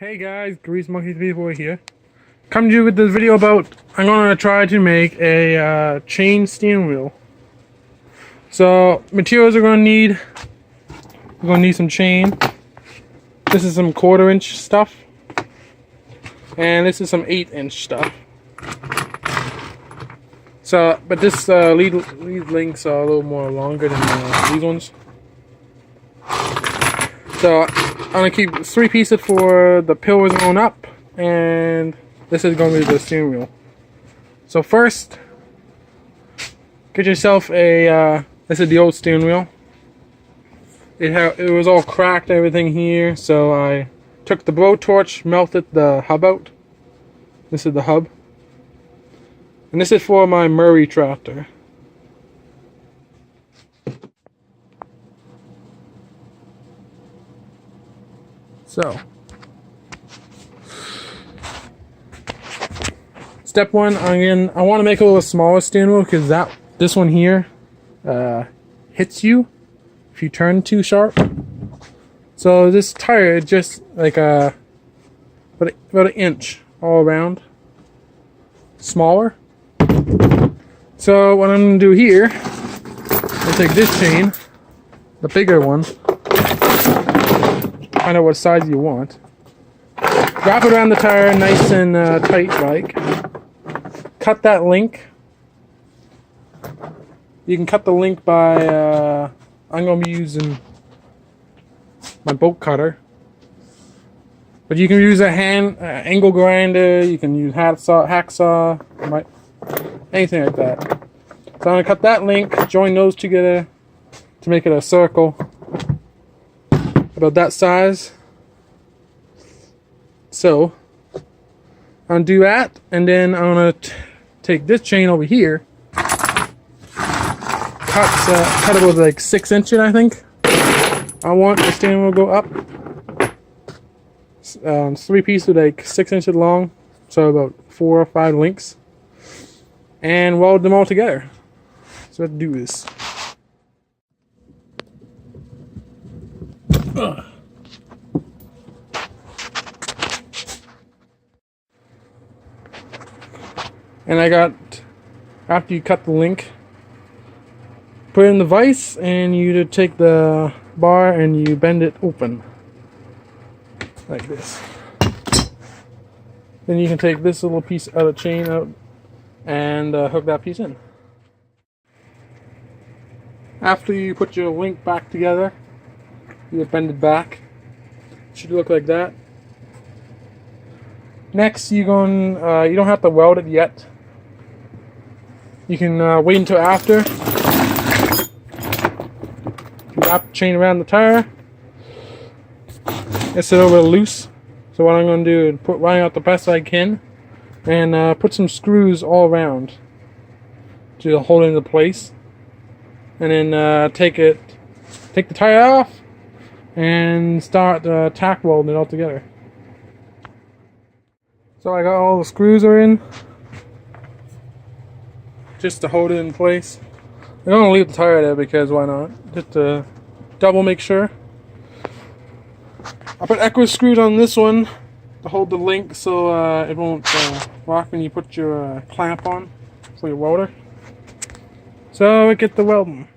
Hey guys, Grease Monkey 3 here. Come to you with this video about I'm gonna try to make a chain steering wheel. So materials we're gonna need some chain. This is some 1/4" stuff, and this is some 8" stuff. So, but this lead links are a little more longer than these ones. So I'm gonna keep 3 pieces for the pillars going up, and this is gonna be the steering wheel. So first, get yourself a. This is the old steering wheel. It was all cracked, everything here. So I took the blowtorch, melted the hub out. This is the hub, and this is for my Murray tractor. So, step one, I want to make a little smaller steering wheel because this one here hits you if you turn too sharp. So this tire is just like about an inch all around, smaller. So what I'm going to do here, I'll take this chain, the bigger one. Find out what size you want. Wrap it around the tire nice and tight like. Cut that link. You can cut the link by, I'm going to be using my bolt cutter. But you can use a hand angle grinder, you can use hacksaw, anything like that. So I'm going to cut that link, join those together to make it a circle. About that size. So I'll do that, and then I'm gonna take this chain over here, cut it with like 6 inches, I think. I want the steering wheel to go up. 3 pieces like 6 inches long, so about 4 or 5 links, and weld them all together. So let's do this. And I got, after you cut the link, put it in the vise, and you take the bar and you bend it open like this. Then you can take this little piece out of chain out and hook that piece in. After you put your link back together, you bend it back. It should look like that. Next, you don't have to weld it yet. You can wait until after. Wrap the chain around the tire. It's a little bit loose. So what I'm going to do is put running out the best I can, and put some screws all around to hold it into place. And then take the tire off and start tack welding it all together. So I got all the screws are in, just to hold it in place. I'm gonna leave the tire there because why not? Just to double make sure. I put echo screws on this one to hold the link so it won't rock when you put your clamp on for your welder. So we get the welding.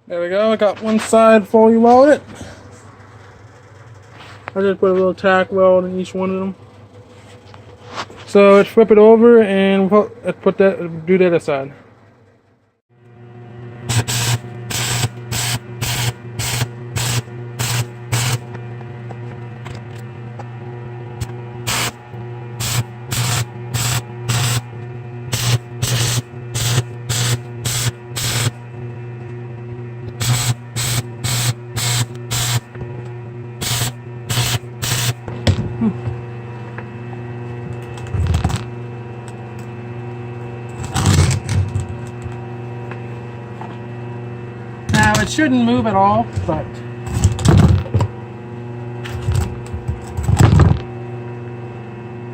There we go, I got one side fully welded. I just put a little tack weld in each one of them. So let's flip it over and do the other side. Now it shouldn't move at all, but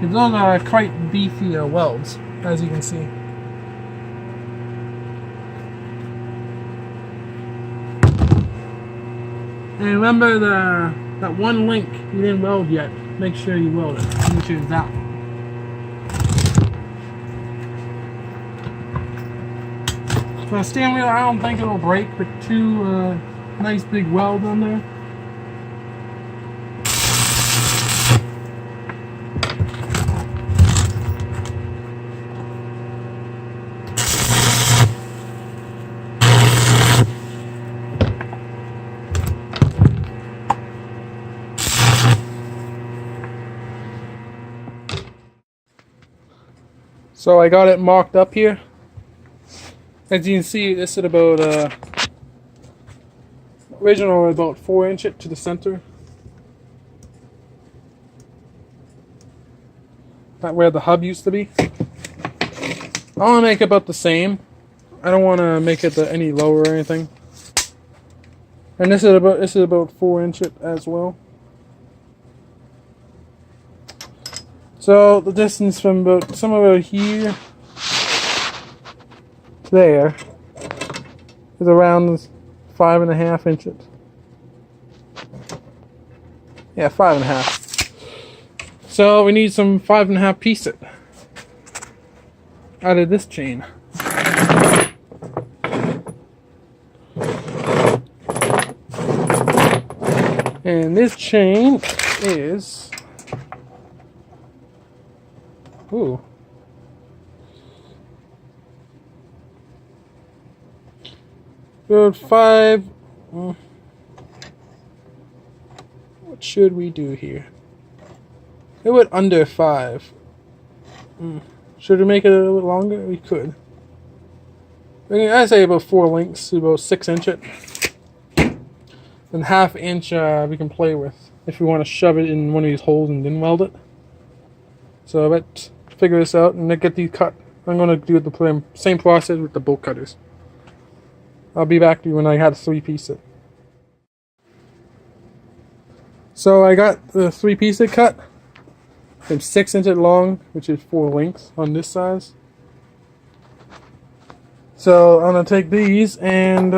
those are quite beefy welds, as you can see. And remember that one link you didn't weld yet. Make sure you weld it, which is that one. So the steering wheel, I don't think it'll break with two nice big welds on there. So I got it marked up here. As you can see, this is about original about 4 inch it to the center. That where the hub used to be. I want to make it about the same. I don't want to make it any lower or anything. And this is about 4 inch it as well. So the distance from about somewhere here to there is around 5.5 inches. Yeah, 5.5. So we need some 5.5 pieces out of this chain. And this chain is about 5. What should we do here? It went under 5. Should we make it a little bit longer? We could. I'd say about 4 links, about 6 inch it. And 1/2 inch we can play with if we want to shove it in one of these holes and then weld it. So let's figure this out and get these cut. I'm going to do the same process with the bolt cutters. I'll be back to you when I have 3 pieces. So I got the 3 pieces cut. I'm 6 inches long, which is 4 lengths on this size. So I'm going to take these and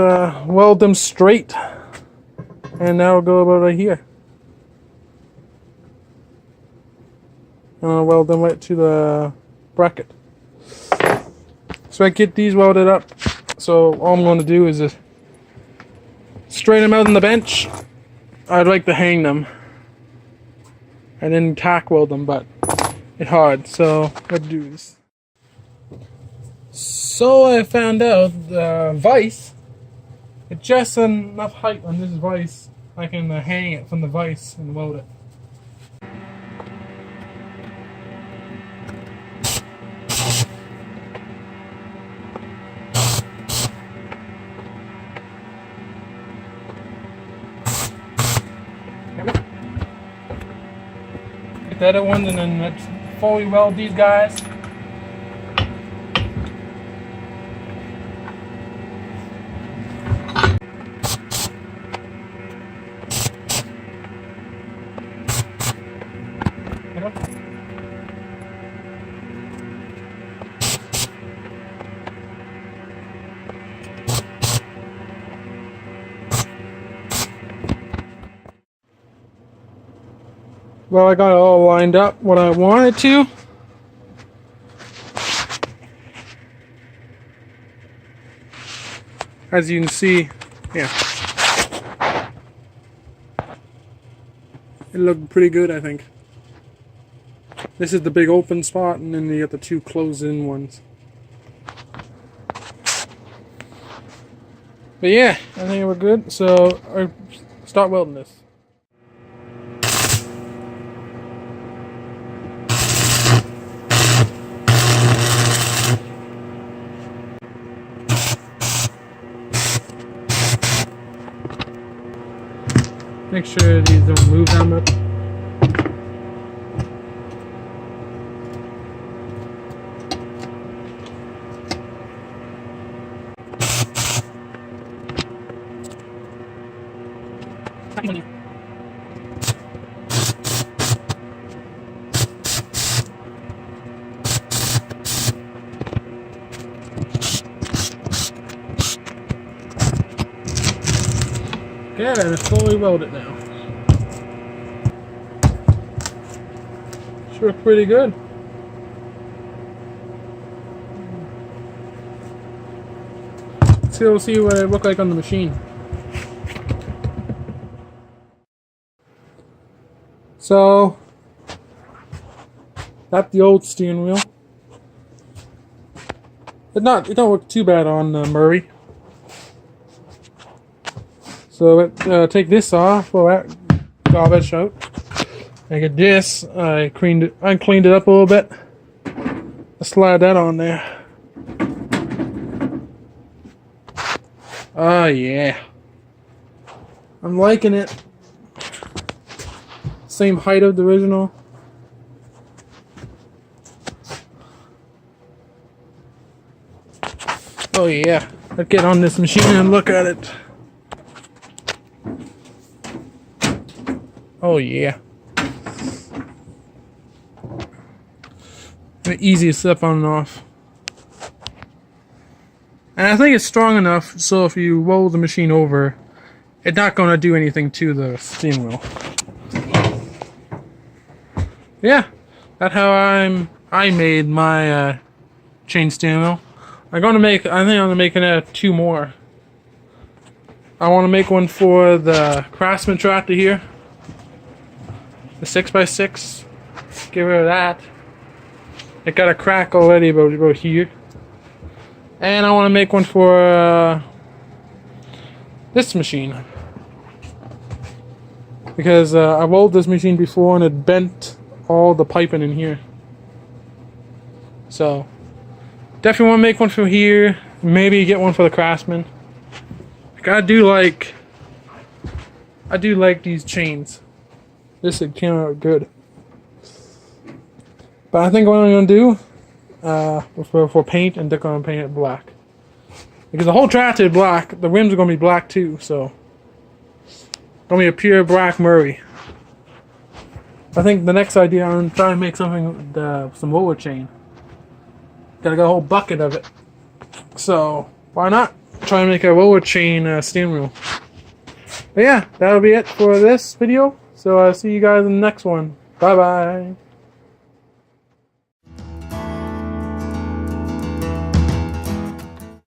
weld them straight. And now we'll go about right here. And I'll weld them right to the bracket. So I get these welded up. So all I'm going to do is just straighten them out on the bench. I'd like to hang them and then tack weld them, but it's hard, so let's do this. So I found out the vise, it's just enough height on this vise I can hang it from the vise and weld it. Get the other one and then let's fully weld these guys. Well, I got it all lined up what I wanted to. As you can see, yeah. It looked pretty good, I think. This is the big open spot, and then you got the 2 closed-in ones. But yeah, I think we're good. So, I'll start welding this. Make sure these don't move that much. Okay, and it's fully welded now. Sure, pretty good. Let's go see what it looked like on the machine. So, that's the old steering wheel. It don't look too bad on Murray. So take this off, pull that garbage out. I get this. I cleaned it up a little bit. Let's slide that on there. Oh yeah, I'm liking it. Same height of the original. Oh yeah, let's get on this machine and look at it. Oh yeah. The easiest step on and off. And I think it's strong enough so if you roll the machine over, it's not going to do anything to the steering wheel. Yeah, that's how I made my chain steering wheel. I think I'm gonna make 2 more. I want to make one for the Craftsman tractor here, the 6x6. Get rid of that. It got a crack already about here. And I want to make one for this machine. Because I rolled this machine before and it bent all the piping in here. So, definitely want to make one for here. Maybe get one for the Craftsman. Like, I do like these chains. This came out good. But I think what I'm going to do for paint, and they're going to paint it black. Because the whole tractor is black, the rims are going to be black too, so it's going to be a pure black Murray. I think the next idea, I'm going to try and make something with some roller chain. Gotta get a whole bucket of it. So, why not try and make a roller chain steering wheel? But yeah, that'll be it for this video. So I'll see you guys in the next one. Bye bye.